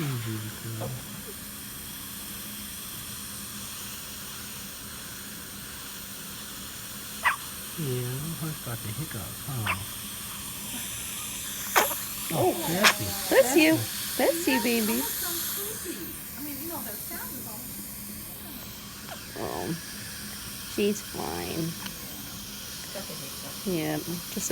Easy girl. Yeah, I'm hurt about the hiccups, huh? Oh, bless you. Bless you. Bless you, baby. Oh, she's fine. Yeah, just